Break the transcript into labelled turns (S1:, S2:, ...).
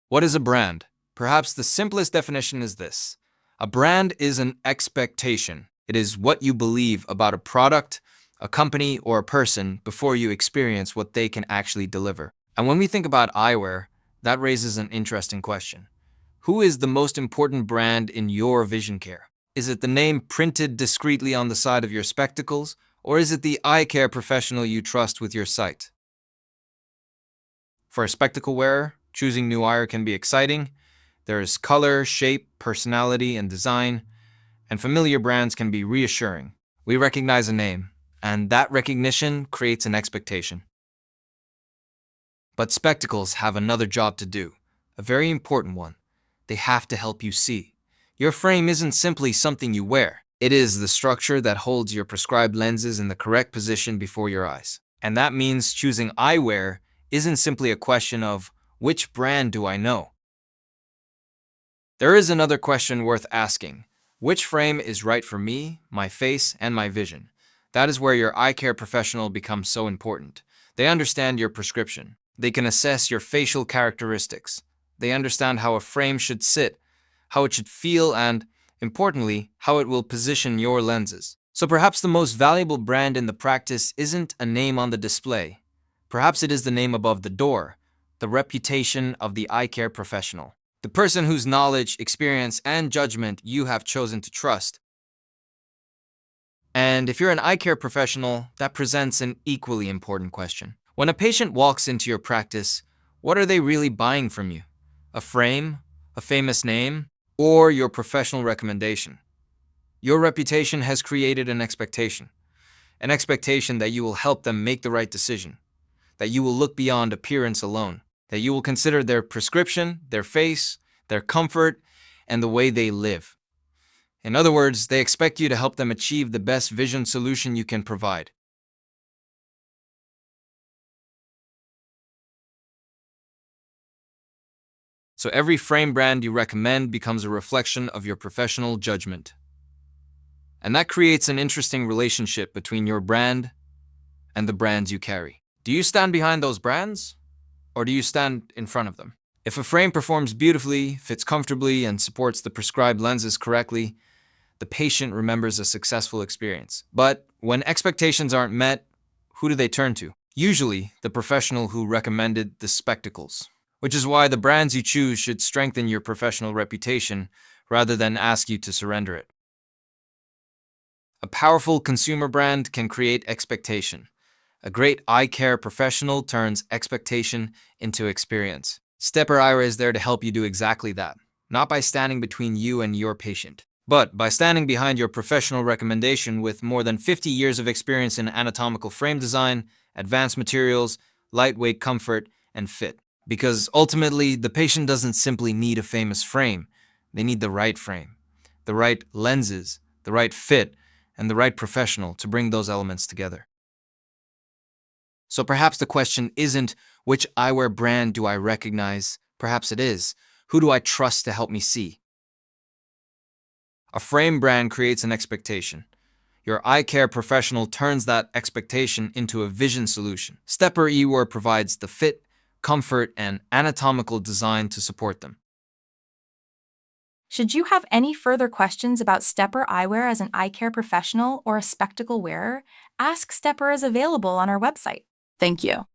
S1: What is a brand? Perhaps the simplest definition is this. A brand is an expectation. It is what you believe about a product, a company, or a person before you experience what they can actually deliver. And when we think about eyewear, that raises an interesting question. Who is the most important brand in your vision care? Is it the name printed discreetly on the side of your spectacles, or is it the eye care professional you trust with your sight? For a spectacle wearer, choosing new eyewear can be exciting. There is color, shape, personality, and design, and familiar brands can be reassuring. We recognize a name, and that recognition creates an expectation. But spectacles have another job to do, a very important one. They have to help you see. Your frame isn't simply something you wear. It is the structure that holds your prescribed lenses in the correct position before your eyes. And that means choosing eyewear isn't simply a question of which brand do I know? There is another question worth asking. Which frame is right for me, my face, and my vision? That is where your eye care professional becomes so important. They understand your prescription. They can assess your facial characteristics. They understand how a frame should sit, how it should feel, and, importantly, how it will position your lenses. So perhaps the most valuable brand in the practice isn't a name on the display. Perhaps it is the name above the door, the reputation of the eye care professional, the person whose knowledge, experience, and judgment you have chosen to trust. And if you're an eye care professional, that presents an equally important question. When a patient walks into your practice, what are they really buying from you? A frame, a famous name, or your professional recommendation? Your reputation has created an expectation that you will help them make the right decision, that you will look beyond appearance alone, that you will consider their prescription, their face, their comfort, and the way they live. In other words, they expect you to help them achieve the best vision solution you can provide. So every frame brand you recommend becomes a reflection of your professional judgment. And that creates an interesting relationship between your brand and the brands you carry. Do you stand behind those brands, or do you stand in front of them? If a frame performs beautifully, fits comfortably, and supports the prescribed lenses correctly, the patient remembers a successful experience. But when expectations aren't met, who do they turn to? Usually, the professional who recommended the spectacles. Which is why the brands you choose should strengthen your professional reputation rather than ask you to surrender it. A powerful consumer brand can create expectation. A great eye care professional turns expectation into experience. Stepper Eyewear is there to help you do exactly that, not by standing between you and your patient, but by standing behind your professional recommendation with more than 50 years of experience in anatomical frame design, advanced materials, lightweight comfort, and fit. Because ultimately, the patient doesn't simply need a famous frame. They need the right lenses, the right fit, and the right professional to bring those elements together. So perhaps the question isn't which eyewear brand do I recognize? Perhaps it is, who do I trust to help me see? A frame brand creates an expectation. Your eye care professional turns that expectation into a vision solution. Stepper EYEWEAR provides the fit, comfort, and anatomical design to support them.
S2: Should you have any further questions about Stepper Eyewear as an eye care professional or a spectacle wearer, Ask Stepper is available on our website. Thank you.